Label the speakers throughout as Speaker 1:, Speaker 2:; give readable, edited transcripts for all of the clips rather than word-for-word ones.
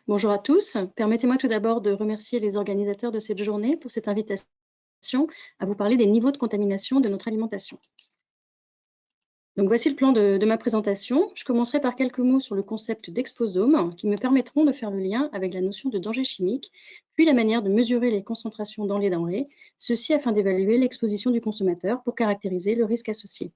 Speaker 1: Bonjour à tous. Permettez-moi tout d'abord de remercier les organisateurs de cette journée pour cette invitation à vous parler des niveaux de contamination de notre alimentation. Donc voici le plan de ma présentation. Je commencerai par quelques mots sur le concept d'exposome qui me permettront de faire le lien avec la notion de danger chimique, puis la manière de mesurer les concentrations dans les denrées, ceci afin d'évaluer l'exposition du consommateur pour caractériser le risque associé.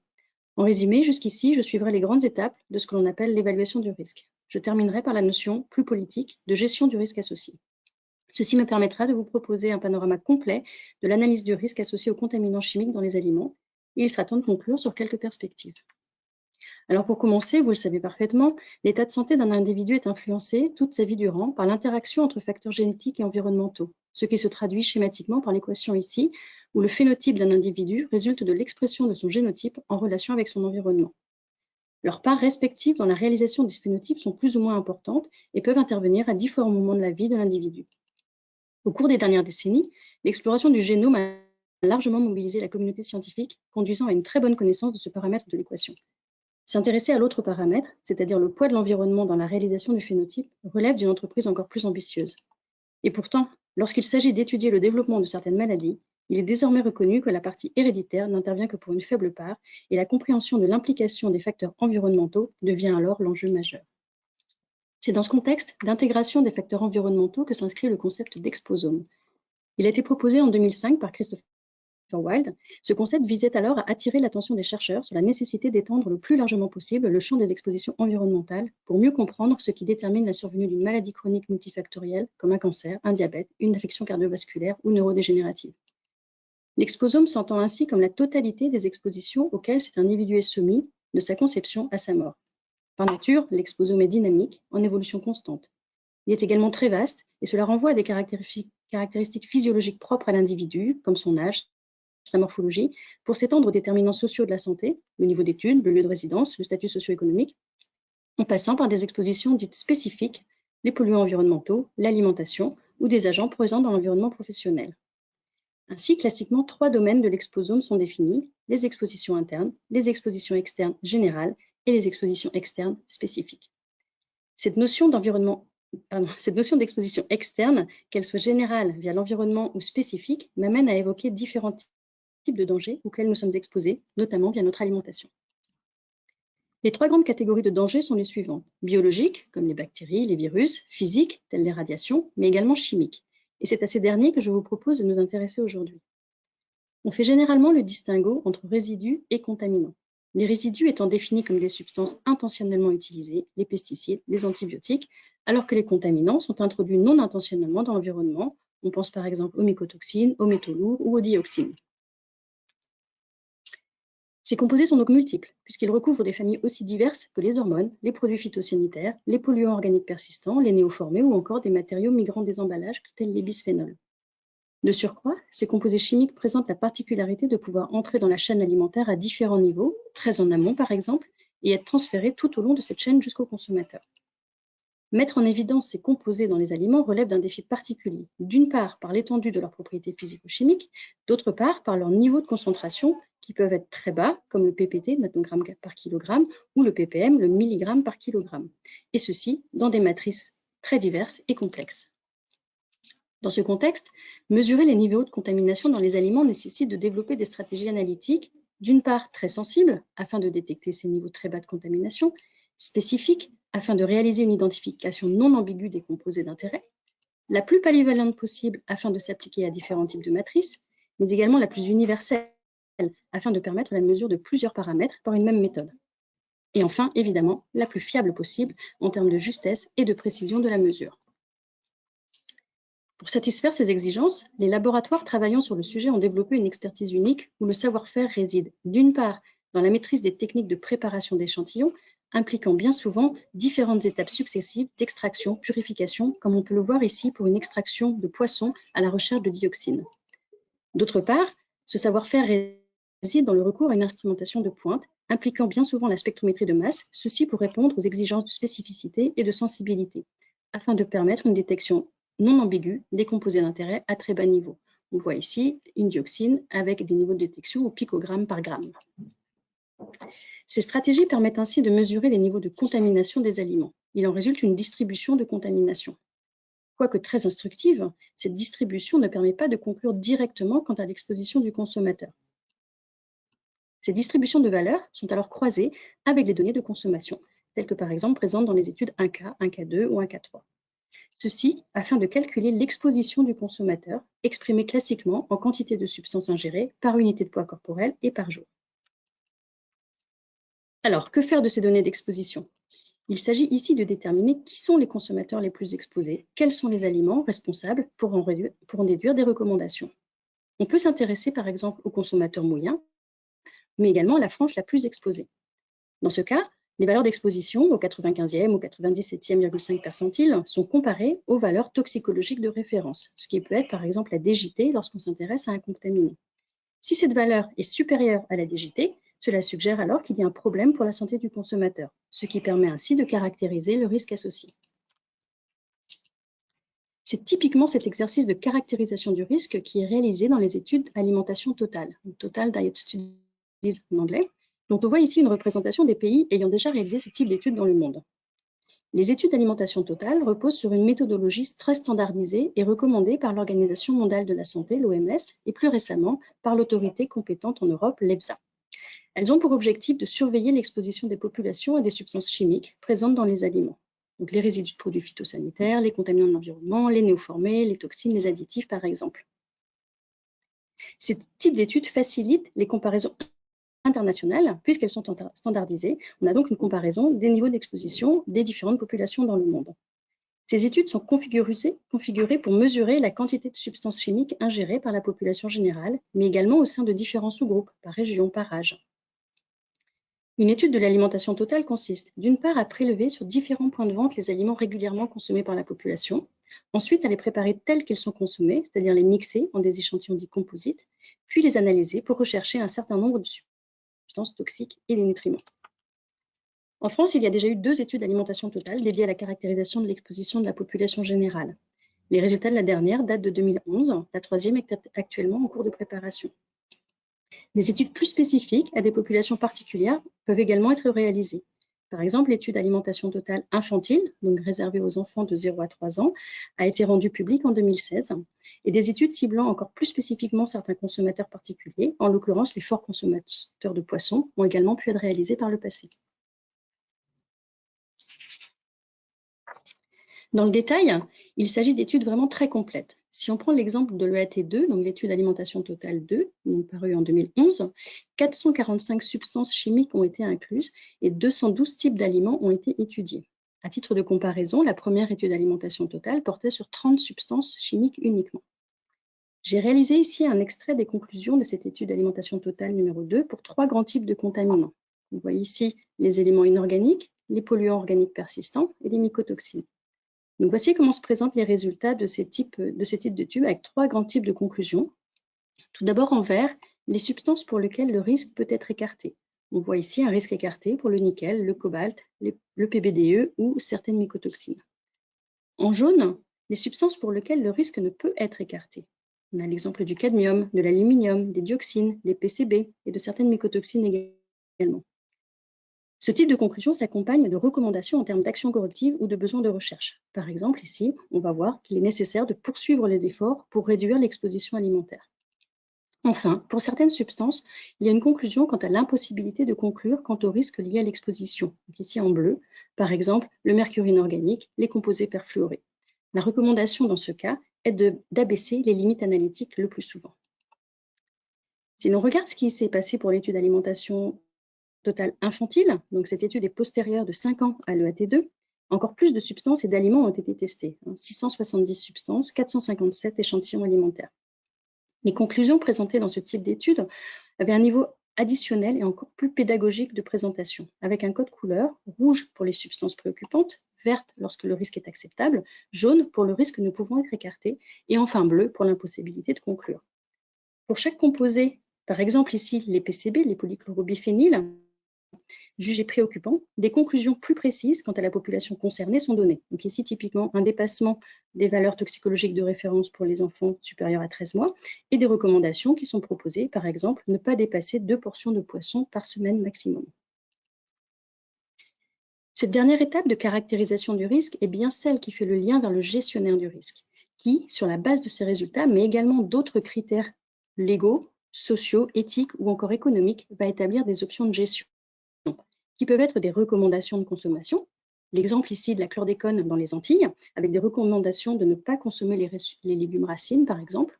Speaker 1: En résumé, jusqu'ici, je suivrai les grandes étapes de ce que l'on appelle l'évaluation du risque. Je terminerai par la notion plus politique de gestion du risque associé. Ceci me permettra de vous proposer un panorama complet de l'analyse du risque associé aux contaminants chimiques dans les aliments. Et il sera temps de conclure sur quelques perspectives. Alors pour commencer, vous le savez parfaitement, l'état de santé d'un individu est influencé toute sa vie durant par l'interaction entre facteurs génétiques et environnementaux, ce qui se traduit schématiquement par l'équation ici, où le phénotype d'un individu résulte de l'expression de son génotype en relation avec son environnement. Leurs parts respectives dans la réalisation des phénotypes sont plus ou moins importantes et peuvent intervenir à différents moments de la vie de l'individu. Au cours des dernières décennies, l'exploration du génome a largement mobilisé la communauté scientifique, conduisant à une très bonne connaissance de ce paramètre de l'équation. S'intéresser à l'autre paramètre, c'est-à-dire le poids de l'environnement dans la réalisation du phénotype, relève d'une entreprise encore plus ambitieuse. Et pourtant, lorsqu'il s'agit d'étudier le développement de certaines maladies, il est désormais reconnu que la partie héréditaire n'intervient que pour une faible part et la compréhension de l'implication des facteurs environnementaux devient alors l'enjeu majeur. C'est dans ce contexte d'intégration des facteurs environnementaux que s'inscrit le concept d'exposome. Il a été proposé en 2005 par Christopher Wilde. Ce concept visait alors à attirer l'attention des chercheurs sur la nécessité d'étendre le plus largement possible le champ des expositions environnementales pour mieux comprendre ce qui détermine la survenue d'une maladie chronique multifactorielle comme un cancer, un diabète, une affection cardiovasculaire ou neurodégénérative. L'exposome s'entend ainsi comme la totalité des expositions auxquelles cet individu est soumis de sa conception à sa mort. Par nature, l'exposome est dynamique, en évolution constante. Il est également très vaste et cela renvoie à des caractéristiques physiologiques propres à l'individu, comme son âge, sa morphologie, pour s'étendre aux déterminants sociaux de la santé, le niveau d'études, le lieu de résidence, le statut socio-économique, en passant par des expositions dites spécifiques, les polluants environnementaux, l'alimentation ou des agents présents dans l'environnement professionnel. Ainsi, classiquement, 3 domaines de l'exposome sont définis, les expositions internes, les expositions externes générales et les expositions externes spécifiques. Cette notion d'exposition externe, qu'elle soit générale via l'environnement ou spécifique, m'amène à évoquer différents types de dangers auxquels nous sommes exposés, notamment via notre alimentation. Les 3 grandes catégories de dangers sont les suivantes. Biologiques, comme les bactéries, les virus, physiques, telles les radiations, mais également chimiques. Et c'est à ces derniers que je vous propose de nous intéresser aujourd'hui. On fait généralement le distinguo entre résidus et contaminants. Les résidus étant définis comme des substances intentionnellement utilisées, les pesticides, les antibiotiques, alors que les contaminants sont introduits non intentionnellement dans l'environnement. On pense par exemple aux mycotoxines, aux métaux lourds ou aux dioxines. Ces composés sont donc multiples, puisqu'ils recouvrent des familles aussi diverses que les hormones, les produits phytosanitaires, les polluants organiques persistants, les néoformés ou encore des matériaux migrants des emballages tels les bisphénols. De surcroît, ces composés chimiques présentent la particularité de pouvoir entrer dans la chaîne alimentaire à différents niveaux, très en amont par exemple, et être transférés tout au long de cette chaîne jusqu'au consommateur. Mettre en évidence ces composés dans les aliments relève d'un défi particulier, d'une part par l'étendue de leurs propriétés physico-chimiques, d'autre part par leur niveau de concentration qui peuvent être très bas, comme le PPT, nanogramme par kilogramme, ou le ppm, le milligramme par kilogramme, et ceci dans des matrices très diverses et complexes. Dans ce contexte, mesurer les niveaux de contamination dans les aliments nécessite de développer des stratégies analytiques, d'une part très sensibles, afin de détecter ces niveaux très bas de contamination, spécifiques, afin de réaliser une identification non ambiguë des composés d'intérêt, la plus polyvalente possible, afin de s'appliquer à différents types de matrices, mais également la plus universelle, afin de permettre la mesure de plusieurs paramètres par une même méthode. Et enfin, évidemment, la plus fiable possible en termes de justesse et de précision de la mesure. Pour satisfaire ces exigences, les laboratoires travaillant sur le sujet ont développé une expertise unique où le savoir-faire réside d'une part dans la maîtrise des techniques de préparation d'échantillons, impliquant bien souvent différentes étapes successives d'extraction, purification, comme on peut le voir ici pour une extraction de poissons à la recherche de dioxines. D'autre part, ce savoir-faire réside dans le recours à une instrumentation de pointe, impliquant bien souvent la spectrométrie de masse, ceci pour répondre aux exigences de spécificité et de sensibilité, afin de permettre une détection non ambiguë des composés d'intérêt à très bas niveau. On voit ici une dioxine avec des niveaux de détection au picogramme par gramme. Ces stratégies permettent ainsi de mesurer les niveaux de contamination des aliments. Il en résulte une distribution de contamination. Quoique très instructive, cette distribution ne permet pas de conclure directement quant à l'exposition du consommateur. Ces distributions de valeurs sont alors croisées avec les données de consommation, telles que par exemple présentes dans les études 1K, 1K2 ou 1K3. Ceci afin de calculer l'exposition du consommateur, exprimée classiquement en quantité de substances ingérées par unité de poids corporel et par jour. Alors, que faire de ces données d'exposition? Il s'agit ici de déterminer qui sont les consommateurs les plus exposés, quels sont les aliments responsables pour en déduire des recommandations. On peut s'intéresser par exemple aux consommateurs moyens, mais également à la frange la plus exposée. Dans ce cas, les valeurs d'exposition au 95e ou 97e,5 percentile sont comparées aux valeurs toxicologiques de référence, ce qui peut être par exemple la DJT lorsqu'on s'intéresse à un contaminé. Si cette valeur est supérieure à la DJT, cela suggère alors qu'il y a un problème pour la santé du consommateur, ce qui permet ainsi de caractériser le risque associé. C'est typiquement cet exercice de caractérisation du risque qui est réalisé dans les études alimentation totale, Total Diet Studies en anglais, dont on voit ici une représentation des pays ayant déjà réalisé ce type d'études dans le monde. Les études d'alimentation totale reposent sur une méthodologie très standardisée et recommandée par l'Organisation mondiale de la santé, l'OMS, et plus récemment par l'autorité compétente en Europe, l'EFSA. Elles ont pour objectif de surveiller l'exposition des populations à des substances chimiques présentes dans les aliments. Donc les résidus de produits phytosanitaires, les contaminants de l'environnement, les néoformés, les toxines, les additifs par exemple. Ces types d'études facilitent les comparaisons internationales puisqu'elles sont standardisées. On a donc une comparaison des niveaux d'exposition des différentes populations dans le monde. Ces études sont configurées pour mesurer la quantité de substances chimiques ingérées par la population générale, mais également au sein de différents sous-groupes, par région, par âge. Une étude de l'alimentation totale consiste, d'une part, à prélever sur différents points de vente les aliments régulièrement consommés par la population, ensuite à les préparer tels qu'ils sont consommés, c'est-à-dire les mixer en des échantillons dits composites, puis les analyser pour rechercher un certain nombre de substances toxiques et des nutriments. En France, il y a déjà eu 2 études d'alimentation totale dédiées à la caractérisation de l'exposition de la population générale. Les résultats de la dernière datent de 2011, la troisième est actuellement en cours de préparation. Des études plus spécifiques à des populations particulières peuvent également être réalisées. Par exemple, l'étude alimentation totale infantile, donc réservée aux enfants de 0 à 3 ans, a été rendue publique en 2016. Et des études ciblant encore plus spécifiquement certains consommateurs particuliers, en l'occurrence les forts consommateurs de poissons, ont également pu être réalisées par le passé. Dans le détail, il s'agit d'études vraiment très complètes. Si on prend l'exemple de l'EAT2, donc l'étude alimentation totale 2, parue en 2011, 445 substances chimiques ont été incluses et 212 types d'aliments ont été étudiés. À titre de comparaison, la première étude d'alimentation totale portait sur 30 substances chimiques uniquement. J'ai réalisé ici un extrait des conclusions de cette étude d'alimentation totale numéro 2 pour 3 grands types de contaminants. Vous voyez ici les éléments inorganiques, les polluants organiques persistants et les mycotoxines. Donc voici comment se présentent les résultats de ce type d'études avec 3 grands types de conclusions. Tout d'abord en vert, les substances pour lesquelles le risque peut être écarté. On voit ici un risque écarté pour le nickel, le cobalt, le PBDE ou certaines mycotoxines. En jaune, les substances pour lesquelles le risque ne peut être écarté. On a l'exemple du cadmium, de l'aluminium, des dioxines, des PCB et de certaines mycotoxines également. Ce type de conclusion s'accompagne de recommandations en termes d'action corrective ou de besoins de recherche. Par exemple, ici, on va voir qu'il est nécessaire de poursuivre les efforts pour réduire l'exposition alimentaire. Enfin, pour certaines substances, il y a une conclusion quant à l'impossibilité de conclure quant aux risques liés à l'exposition. Ici en bleu, par exemple, le mercure inorganique, les composés perfluorés. La recommandation dans ce cas est d'abaisser les limites analytiques le plus souvent. Si l'on regarde ce qui s'est passé pour l'étude d'alimentation totale infantile, donc cette étude est postérieure de 5 ans à l'EAT2, encore plus de substances et d'aliments ont été testés, 670 substances, 457 échantillons alimentaires. Les conclusions présentées dans ce type d'étude avaient un niveau additionnel et encore plus pédagogique de présentation, avec un code couleur, rouge pour les substances préoccupantes, verte lorsque le risque est acceptable, jaune pour le risque ne pouvant être écarté, et enfin bleu pour l'impossibilité de conclure. Pour chaque composé, par exemple ici les PCB, les polychlorobiphéniles, jugés préoccupants, des conclusions plus précises quant à la population concernée sont données. Donc ici, typiquement, un dépassement des valeurs toxicologiques de référence pour les enfants supérieurs à 13 mois et des recommandations qui sont proposées, par exemple, ne pas dépasser 2 portions de poisson par semaine maximum. Cette dernière étape de caractérisation du risque est bien celle qui fait le lien vers le gestionnaire du risque, qui, sur la base de ces résultats, mais également d'autres critères légaux, sociaux, éthiques ou encore économiques, va établir des options de gestion, qui peuvent être des recommandations de consommation. L'exemple ici de la chlordécone dans les Antilles, avec des recommandations de ne pas consommer les légumes racines, par exemple,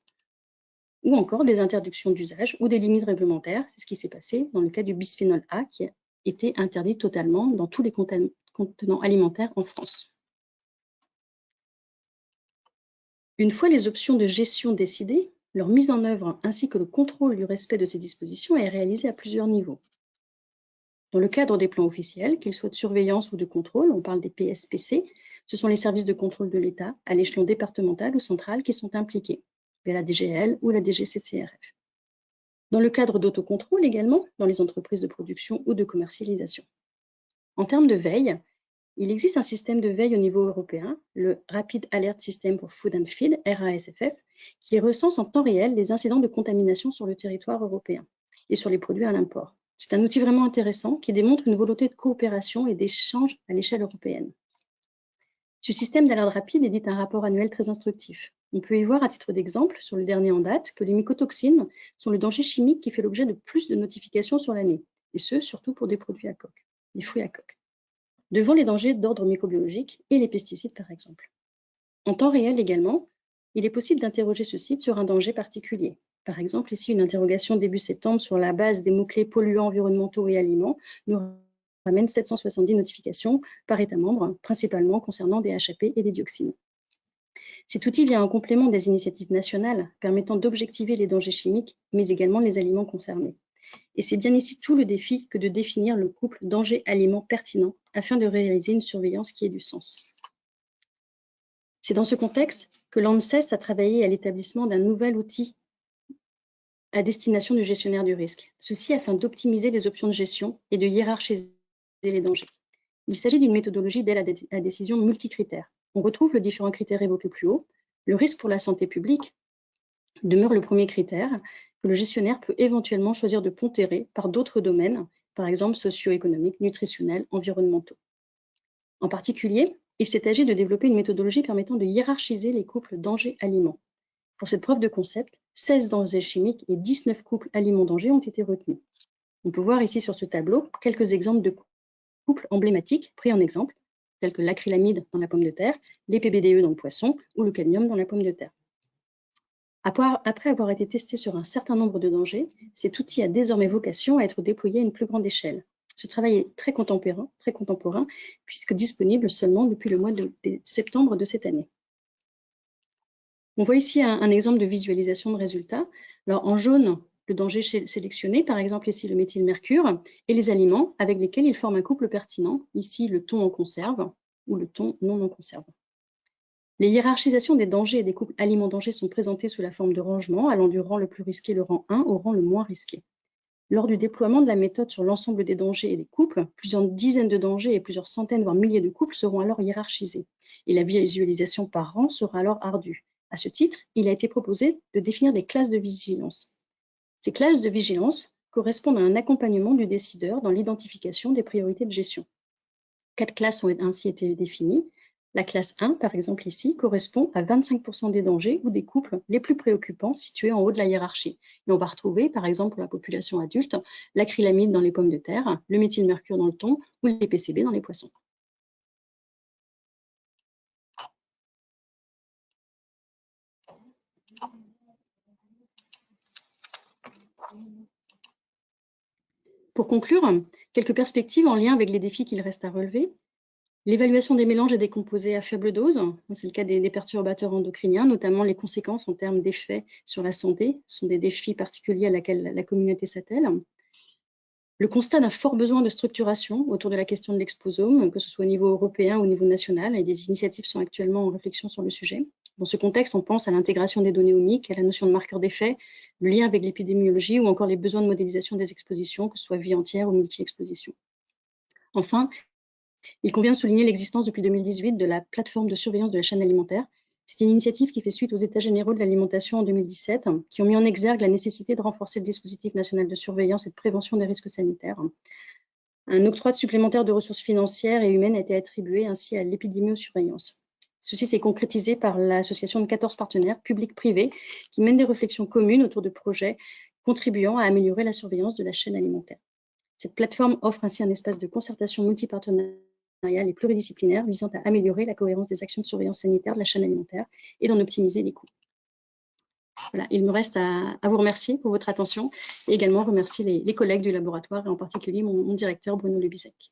Speaker 1: ou encore des interdictions d'usage ou des limites réglementaires. C'est ce qui s'est passé dans le cas du bisphénol A, qui a été interdit totalement dans tous les contenants alimentaires en France. Une fois les options de gestion décidées, leur mise en œuvre ainsi que le contrôle du respect de ces dispositions est réalisé à plusieurs niveaux. Dans le cadre des plans officiels, qu'ils soient de surveillance ou de contrôle, on parle des PSPC, ce sont les services de contrôle de l'État à l'échelon départemental ou central qui sont impliqués, la DGL ou la DGCCRF. Dans le cadre d'autocontrôle également, dans les entreprises de production ou de commercialisation. En termes de veille, il existe un système de veille au niveau européen, le Rapid Alert System for Food and Feed, RASFF, qui recense en temps réel les incidents de contamination sur le territoire européen et sur les produits à l'import. C'est un outil vraiment intéressant qui démontre une volonté de coopération et d'échange à l'échelle européenne. Ce système d'alerte rapide édite un rapport annuel très instructif. On peut y voir, à titre d'exemple, sur le dernier en date, que les mycotoxines sont le danger chimique qui fait l'objet de plus de notifications sur l'année, et ce, surtout pour des produits à coque, des fruits à coque, devant les dangers d'ordre microbiologique et les pesticides, par exemple. En temps réel également, il est possible d'interroger ce site sur un danger particulier. Par exemple, ici, une interrogation début septembre sur la base des mots-clés polluants environnementaux et aliments nous ramène 770 notifications par État membre, principalement concernant des HAP et des dioxines. Cet outil vient en complément des initiatives nationales permettant d'objectiver les dangers chimiques, mais également les aliments concernés. Et c'est bien ici tout le défi que de définir le couple danger-aliment pertinent afin de réaliser une surveillance qui ait du sens. C'est dans ce contexte que l'ANSES a travaillé à l'établissement d'un nouvel outil à destination du gestionnaire du risque, ceci afin d'optimiser les options de gestion et de hiérarchiser les dangers. Il s'agit d'une méthodologie d'aide à décision multicritères. On retrouve les différents critères évoqués plus haut. Le risque pour la santé publique demeure le premier critère que le gestionnaire peut éventuellement choisir de pondérer par d'autres domaines, par exemple socio-économiques, nutritionnels, environnementaux. En particulier, il s'est agi de développer une méthodologie permettant de hiérarchiser les couples danger-aliments. Pour cette preuve de concept, 16 dangers chimiques et 19 couples aliments-danger ont été retenus. On peut voir ici sur ce tableau quelques exemples de couples emblématiques pris en exemple, tels que l'acrylamide dans la pomme de terre, les PBDE dans le poisson ou le cadmium dans la pomme de terre. Après avoir été testé sur un certain nombre de dangers, cet outil a désormais vocation à être déployé à une plus grande échelle. Ce travail est très contemporain puisque disponible seulement depuis le mois de septembre de cette année. On voit ici un exemple de visualisation de résultats. Alors, en jaune, le danger sélectionné, par exemple ici le méthylmercure, et les aliments avec lesquels ils forment un couple pertinent, ici le thon en conserve ou le thon non en conserve. Les hiérarchisations des dangers et des couples aliments-dangers sont présentées sous la forme de rangement, allant du rang le plus risqué, le rang 1, au rang le moins risqué. Lors du déploiement de la méthode sur l'ensemble des dangers et des couples, plusieurs dizaines de dangers et plusieurs centaines, voire milliers de couples seront alors hiérarchisés. Et la visualisation par rang sera alors ardue. À ce titre, il a été proposé de définir des classes de vigilance. Ces classes de vigilance correspondent à un accompagnement du décideur dans l'identification des priorités de gestion. 4 classes ont ainsi été définies. La classe 1, par exemple ici, correspond à 25% des dangers ou des couples les plus préoccupants situés en haut de la hiérarchie. Et on va retrouver, par exemple pour la population adulte, l'acrylamide dans les pommes de terre, le méthylmercure dans le thon ou les PCB dans les poissons. Pour conclure, quelques perspectives en lien avec les défis qu'il reste à relever. L'évaluation des mélanges et des composés à faible dose, c'est le cas des perturbateurs endocriniens, notamment les conséquences en termes d'effets sur la santé, sont des défis particuliers à laquelle la communauté s'attelle. Le constat d'un fort besoin de structuration autour de la question de l'exposome, que ce soit au niveau européen ou au niveau national, et des initiatives sont actuellement en réflexion sur le sujet. Dans ce contexte, on pense à l'intégration des données omiques, à la notion de marqueur d'effet, le lien avec l'épidémiologie ou encore les besoins de modélisation des expositions, que ce soit vie entière ou multi-exposition. Enfin, il convient de souligner l'existence depuis 2018 de la plateforme de surveillance de la chaîne alimentaire. C'est une initiative qui fait suite aux États généraux de l'alimentation en 2017, qui ont mis en exergue la nécessité de renforcer le dispositif national de surveillance et de prévention des risques sanitaires. Un octroi supplémentaire de ressources financières et humaines a été attribué ainsi à l'épidémiosurveillance. Ceci s'est concrétisé par l'association de 14 partenaires publics-privés qui mènent des réflexions communes autour de projets contribuant à améliorer la surveillance de la chaîne alimentaire. Cette plateforme offre ainsi un espace de concertation multipartenariale et pluridisciplinaire visant à améliorer la cohérence des actions de surveillance sanitaire de la chaîne alimentaire et d'en optimiser les coûts. Voilà, il me reste à vous remercier pour votre attention et également remercier les collègues du laboratoire et en particulier mon directeur Bruno Lebizek.